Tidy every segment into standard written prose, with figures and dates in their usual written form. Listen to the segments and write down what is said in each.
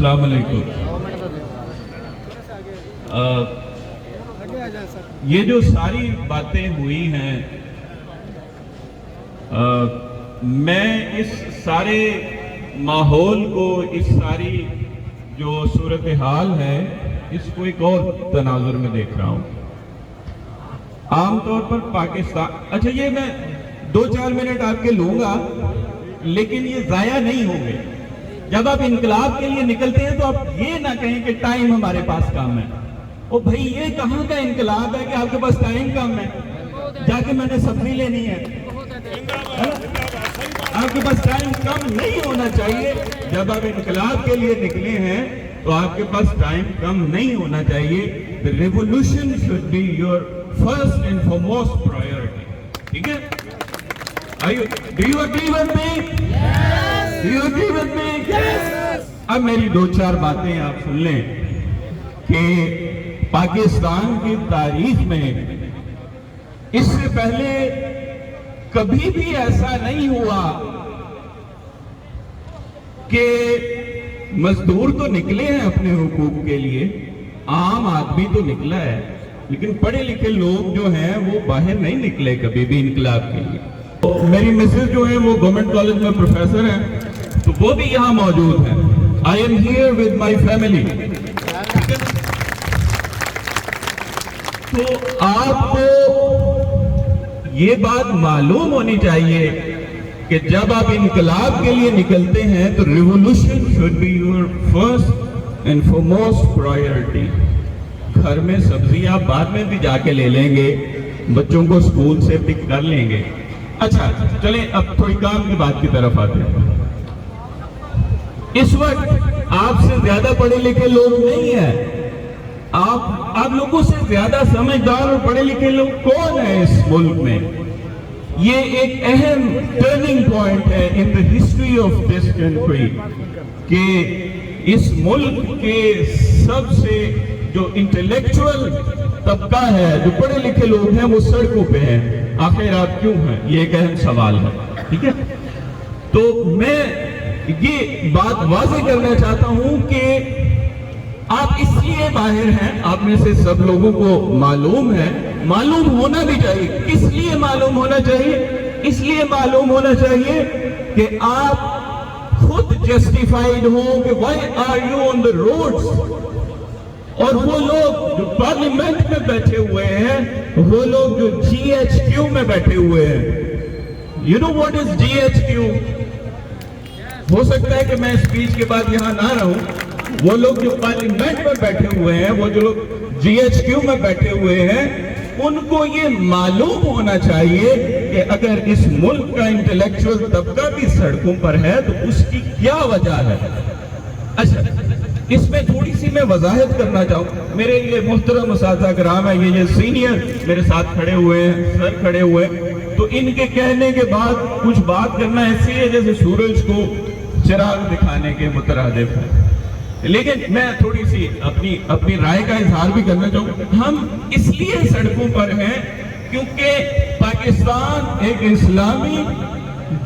السلام علیکم. یہ جو ساری باتیں ہوئی ہیں، میں اس سارے ماحول کو، اس ساری جو صورتحال ہے، اس کو ایک اور تناظر میں دیکھ رہا ہوں. عام طور پر پاکستان، اچھا یہ میں 2-4 منٹ آپ کے لوں گا، لیکن یہ ضائع نہیں ہوں گے. جب آپ انقلاب کے لیے نکلتے ہیں تو آپ یہ نہ کہیں کہ ٹائم ہمارے پاس کم ہے. او بھائی، یہ کہاں کا انقلاب ہے کہ آپ کے پاس ٹائم کم ہے؟ جا کے میں نے سبزی لینی ہے. آپ کے پاس ٹائم کم نہیں ہونا چاہیے. جب آپ انقلاب کے لیے نکلے ہیں تو آپ کے پاس ٹائم کم نہیں ہونا چاہیے. The revolution should be your first and foremost priority. ٹھیک ہے؟ Do you agree with me? Yes. Do you agree with me? Yes. اب میری 2-4 باتیں آپ سن لیں کہ پاکستان کی تاریخ میں اس سے پہلے کبھی بھی ایسا نہیں ہوا کہ مزدور تو نکلے ہیں اپنے حقوق کے لیے، عام آدمی تو نکلا ہے، لیکن پڑھے لکھے لوگ جو ہیں وہ باہر نہیں نکلے کبھی بھی انقلاب کے لیے. میری مسز جو ہیں وہ گورنمنٹ کالج میں پروفیسر ہیں، تو وہ بھی یہاں موجود ہیں. I am here with my family. تو آپ کو یہ بات معلوم ہونی چاہیے کہ جب آپ انقلاب کے لیے نکلتے ہیں تو revolution should be your first and foremost priority. گھر میں سبزی آپ بعد میں بھی جا کے لے لیں گے، بچوں کو اسکول سے پک کر لیں گے. اچھا چلیں اب تھوڑی کام کی بات کی طرف آتے ہیں. اس وقت آپ سے زیادہ پڑھے لکھے لوگ نہیں ہیں. آپ لوگوں سے زیادہ سمجھدار اور پڑھے لکھے لوگ کون ہیں اس ملک میں؟ یہ ایک اہم ٹرننگ پوائنٹ ہے ان the history of this country کہ اس ملک کے سب سے جو انٹلیکچوئل طبقہ ہے، جو پڑھے لکھے لوگ ہیں، وہ سڑکوں پہ ہیں. آخر آپ کیوں ہیں؟ یہ ایک اہم سوال ہے. ٹھیک ہے، تو میں یہ بات واضح کرنا چاہتا ہوں کہ آپ اس لیے باہر ہیں. آپ میں سے سب لوگوں کو معلوم ہے، معلوم ہونا بھی چاہیے. کس لیے معلوم ہونا چاہیے؟ اس لیے معلوم ہونا چاہیے کہ آپ خود جسٹیفائیڈ ہوں کہ why are you on the roads. اور وہ لوگ جو پارلیمنٹ میں بیٹھے ہوئے ہیں، وہ لوگ جو GHQ میں بیٹھے ہوئے ہیں. You know what is GHQ? ہو سکتا ہے کہ میں اسپیچ کے بعد یہاں نہ رہوں. وہ لوگ جو پارلیمنٹ میں بیٹھے ہوئے ہیں، وہ جو لوگ GHQ میں بیٹھے ہوئے ہیں، ان کو یہ معلوم ہونا چاہیے کہ اگر اس ملک کا انٹلیکچوئل طبقہ بھی سڑکوں پر ہے تو اس کی کیا وجہ ہے. اچھا، اس میں تھوڑی سی میں وضاحت کرنا چاہوں. میرے یہ محترم اساتذہ کرام ہیں، یہ سینئر میرے ساتھ کھڑے ہوئے ہیں، سر کھڑے ہوئے ہیں، تو ان کے کہنے کے بعد کچھ بات کرنا ایسی ہے جیسے سورج کو چراغ دکھانے کے مترادف ہے. لیکن میں تھوڑی سی اپنی رائے کا اظہار بھی کرنا چاہوں. ہم اس لیے سڑکوں پر ہیں کیونکہ پاکستان ایک اسلامی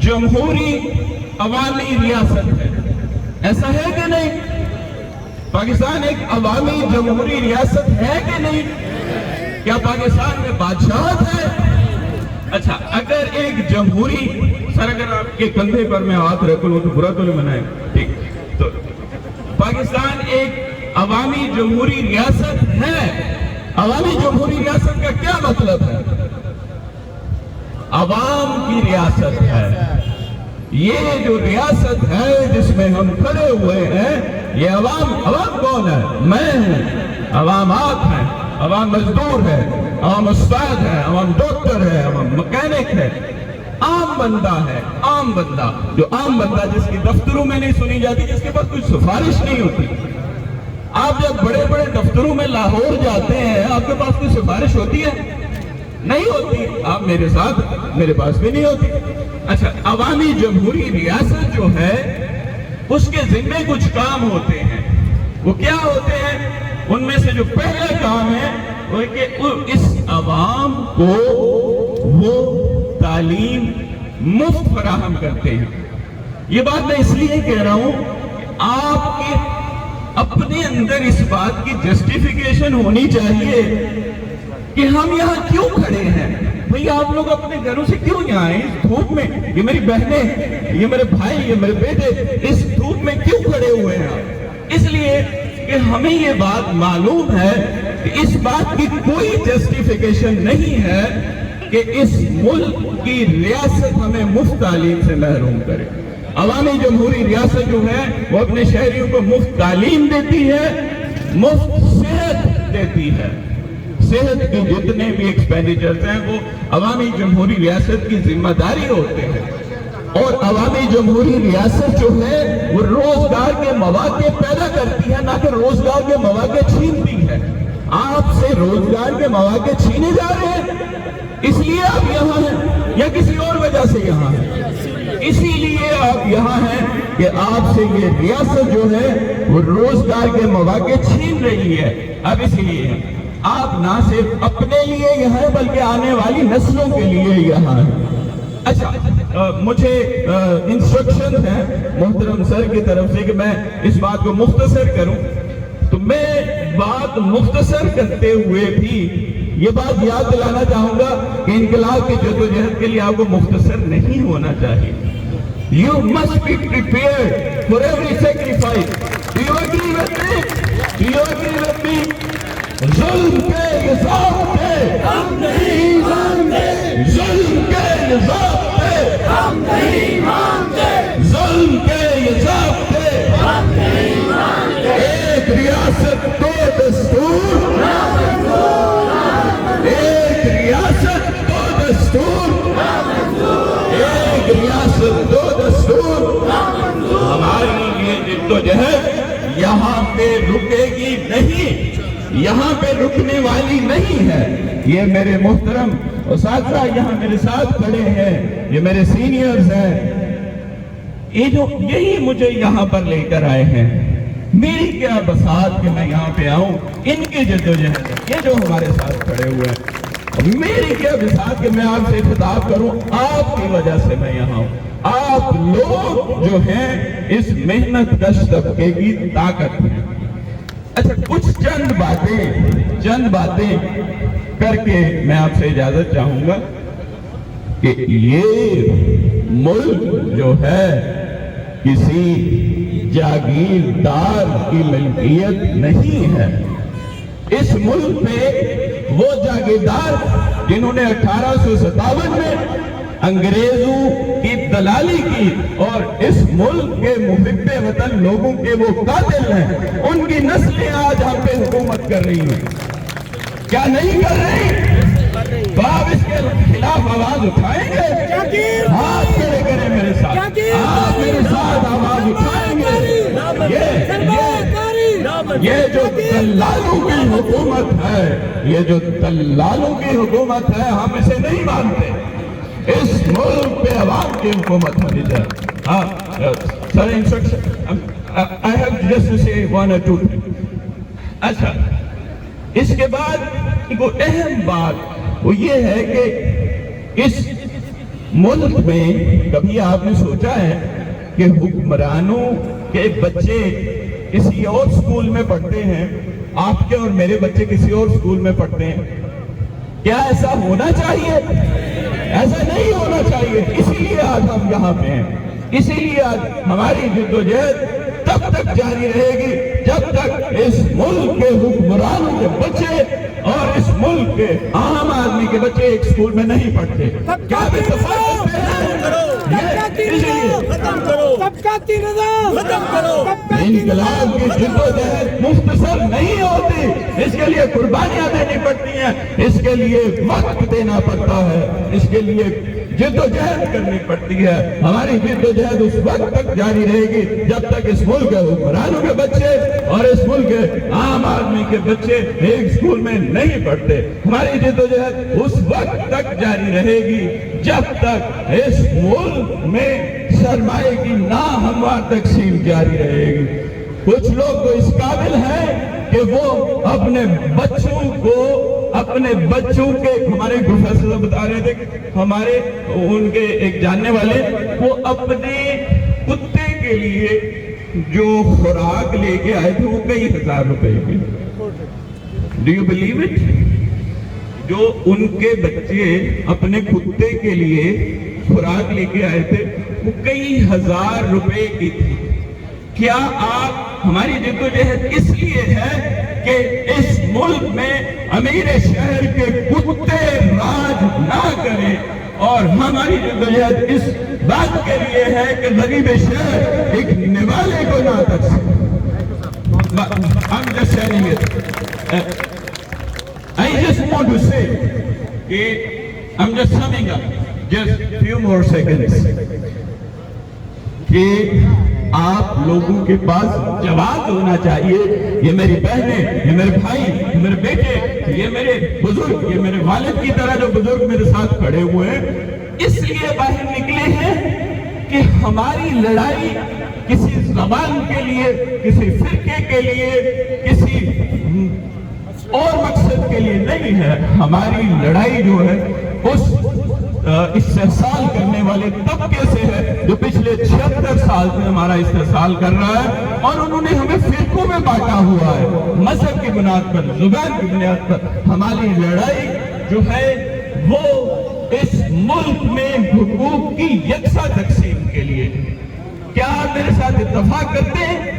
جمہوری عوامی ریاست ہے. ایسا ہے کہ نہیں؟ پاکستان ایک عوامی جمہوری ریاست ہے کہ نہیں؟ کیا پاکستان میں بادشاہت ہے؟ اچھا، اگر ایک جمہوری، سر اگر آپ کے کندھے پر میں ہاتھ رکھ لوں تو برا تو نہیں منائے. ٹھیک، تو پاکستان ایک عوامی جمہوری ریاست ہے. عوامی جمہوری ریاست کا کیا مطلب ہے؟ عوام کی ریاست ہے. یہ جو ریاست ہے جس میں ہم کھڑے ہوئے ہیں، یہ عوام کون ہے؟ میں ہوں. عوام آپ ہیں، عوام مزدور ہے، عوام استاد ہے، عوام ڈاکٹر ہے، عوام مکینک ہے. عام بندہ ہے، عام بندہ. جو عام بندہ جس کی دفتروں میں نہیں سنی جاتی، جس کے پاس کوئی سفارش نہیں ہوتی. آپ جب بڑے بڑے دفتروں میں لاہور جاتے ہیں، آپ کے پاس کوئی سفارش ہوتی ہے؟ نہیں ہوتی. آپ میرے ساتھ، میرے پاس بھی نہیں ہوتی. اچھا، عوامی جمہوری ریاست جو ہے اس کے ذمے کچھ کام ہوتے ہیں. وہ کیا ہوتے ہیں؟ ان میں سے جو پہلا کام ہے وہ کہ اس عوام کو وہ تعلیم مفت فراہم کرتے ہیں. یہ بات میں اس لیے کہہ رہا ہوں، آپ کے اپنے اندر اس بات کی جسٹیفیکیشن ہونی چاہیے کہ ہم یہاں کیوں کھڑے ہیں. بھئی آپ لوگ اپنے گھروں سے کیوں یہاں آئے اس دھوپ میں؟ یہ میری بہنیں، یہ میرے بھائی، یہ میرے بیٹے اس دھوپ میں کیوں کھڑے ہوئے ہیں؟ اس لیے کہ ہمیں یہ بات معلوم ہے کہ اس بات کی کوئی جسٹیفیکیشن نہیں ہے کہ اس ملک کی ریاست ہمیں مفت تعلیم سے محروم کرے. عوامی جمہوری ریاست جو ہے وہ اپنے شہریوں کو مفت تعلیم دیتی ہے، مفت صحت دیتی ہے. صحت کے جتنے بھی ایکسپینڈیچرز ہیں وہ عوامی جمہوری ریاست کی ذمہ داری ہوتے ہیں. اور عوامی جمہوری ریاست جو ہے وہ روزگار کے مواقع پیدا کرتی ہے، نہ کہ روزگار کے مواقع چھینتی ہے. آپ سے روزگار کے مواقع چھینے جا رہے ہیں، اس لیے آپ یہاں ہیں یا کسی اور وجہ سے یہاں ہیں؟ اسی لیے آپ یہاں ہیں کہ آپ سے یہ ریاست جو ہے وہ روزگار کے مواقع چھین رہی ہے. اب اسی لیے آپ نہ صرف اپنے لیے یہاں ہیں بلکہ آنے والی نسلوں کے لیے یہاں ہیں. اچھا، مجھے انسٹرکشن ہے محترم سر کی طرف سے کہ میں اس بات کو مختصر کروں، تو میں بات مختصر کرتے ہوئے بھی یہ بات یاد دلانا چاہوں گا کہ انقلاب کی جدوجہد کے لیے آپ کو مختصر نہیں ہونا چاہیے. You must be prepared for every sacrifice. Do you agree with me? Do you agree with me? ظلم کے نظام پہ ہم نہیں مانتے. ظلم کے نظام پہ ہم نہیں مانتے. ظلم کے نظام پہ ہم نہیں مانتے. ایک ریاست دو دستور، ایک ریاست دو دستور، ایک ریاست دو دستور. ہماری یہ جدوجہد یہاں پہ رکے گی نہیں، یہاں پہ رکنے والی نہیں ہے. یہ میرے محترم اساتذہ یہاں میرے ساتھ کھڑے ہیں، یہ میرے سینئرز ہیں، یہی مجھے یہاں پر لے کر آئے ہیں. میری کیا بساط کہ میں یہاں پہ آؤں، ان کی جدوجہد یہ جو ہمارے ساتھ کھڑے ہوئے ہیں، میری کیا بساط کہ میں آپ سے خطاب کروں. آپ کی وجہ سے میں یہاں ہوں. آپ لوگ جو ہیں اس محنت کش طبقے کی طاقت ہیں. اچھا، کچھ چند باتیں کر کے میں آپ سے اجازت چاہوں گا کہ یہ ملک جو ہے کسی جاگیردار کی ملکیت نہیں ہے. اس ملک پہ وہ جاگیردار جنہوں نے 1857 میں انگریزوں کی دلالی کی اور اس ملک کے محب وطن لوگوں کے وہ قاتل ہیں، ان کی نسلیں آج ہم پہ حکومت کر رہی ہیں. کیا نہیں کر رہی؟ تو آپ اس کے خلاف آواز اٹھائیں گے؟ ہاتھ کھڑے کریں میرے ساتھ، آپ میرے ساتھ آواز اٹھائیں گے. یہ جو دلالوں کی حکومت ہے، یہ جو دلالوں کی حکومت ہے، ہم اسے نہیں مانتے. اس ملک پہ عوام کی حکومت ہونی چاہیے. سر instruction I have just to say one or two things. اچھا، اس کے بعد ایک اہم بات وہ یہ ہے کہ اس ملک میں کبھی آپ نے سوچا ہے کہ حکمرانوں کے بچے کسی اور سکول میں پڑھتے ہیں، آپ کے اور میرے بچے کسی اور سکول میں پڑھتے ہیں؟ کیا ایسا ہونا چاہیے؟ ایسا نہیں ہونا چاہیے. اسی لیے آج ہم یہاں پہ ہیں. اسی لیے آج ہماری جدوجہد تب تک جاری رہے گی جب تک اس ملک کے حکمرانوں کے بچے اور اس ملک کے عام آدمی کے بچے ایک سکول میں نہیں پڑھتے. کیا آپ اتفاق کرتے ہیں؟ انقلاب کی جدوجہد مختصر نہیں ہوتی، اس کے لیے قربانیاں دینی پڑتی ہیں، اس کے لیے وقت دینا پڑتا ہے، اس کے لیے جدوجہد کرنی پڑتی ہے. ہماری جدوجہد اس وقت تک جاری رہے گی جب تک اس ملک کے حکمرانوں کے بچے اور اس ملک کے عام آدمی کے بچے ایک سکول میں نہیں پڑھتے. ہماری جدوجہد اس وقت تک جاری رہے گی جب تک اس ملک میں سرمایہ کی ناہموار تقسیم جاری رہے گی. کچھ لوگ تو اس قابل ہیں کہ وہ اپنے بچوں کے ہمارے پروفیسر بتا رہے تھے، ہمارے ان کے ایک جاننے والے، وہ اپنے کتے کے لیے جو خوراک لے کے آئے تھے وہ کئی ہزار روپے کے. Do you believe it? جو ان کے بچے اپنے کتے کے لیے خوراک لے کے آئے تھے وہ کئی ہزار روپے کی تھی. کیا آپ ہماری جدوجہد اس لیے ہے کہ اس ملک میں امیر شہر کے کتے راج نہ کریں، اور ہماری جدوجہد اس بات کے لیے ہے کہ غریب شہر ایک نوالے کو نہ ترسے. I'm just saying it. I just want to say کہ I'm just summing up just few more seconds کہ آپ لوگوں کے پاس جواب ہونا چاہیے. یہ میری بہنیں، یہ میرے بھائی، یہ میرے بیٹے، یہ میرے بزرگ، یہ میرے والد کی طرح جو بزرگ میرے ساتھ کھڑے ہوئے ہیں، اس لیے باہر نکلے ہیں کہ ہماری لڑائی کسی زبان کے لیے، کسی فرقے کے لیے، کسی اور مقصد کے لیے نہیں ہے. ہماری لڑائی جو ہے اس استحصال کرنے والے طبقے سے ہے جو پچھلے 76 سال سے ہمارا استحصال کر رہا ہے، اور انہوں نے ہمیں فرقوں میں بانٹا ہوا ہے مذہب کی بنیاد پر، زبان کی بنیاد پر. ہماری لڑائی جو ہے وہ اس ملک میں حقوق کی یکساں تقسیم کے لیے. کیا آپ میرے ساتھ اتفاق کرتے ہیں؟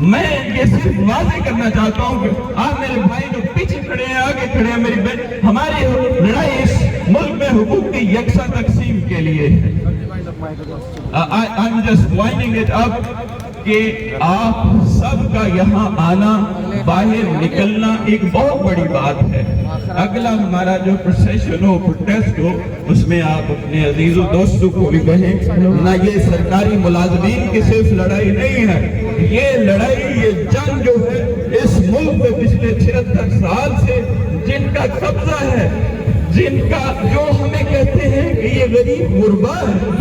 میں یہ صرف واضح کرنا چاہتا ہوں کہ آپ میرے بھائی جو پیچھے کھڑے ہیں، آگے کھڑے ہیں، میری بہن، ہماری لڑائی اس ملک میں حقوق کی یکساں تقسیم کے لیے ہے. I'm just winding it up کہ آپ سب کا یہاں آنا، باہر نکلنا ایک بہت بڑی بات ہے. اگلا ہمارا جو پروسیشن ہو، پروٹیسٹ ہو، اس میں آپ اپنے عزیز و دوستوں کو بھی کہیں نہ یہ سرکاری ملازمین کی صرف لڑائی نہیں ہے، یہ لڑائی، یہ جنگ جو ہے اس ملک میں پچھلے 76 سال سے جن کا قبضہ ہے، جن کا جو ہمیں کہتے ہیں کہ یہ غریب غربا ہے.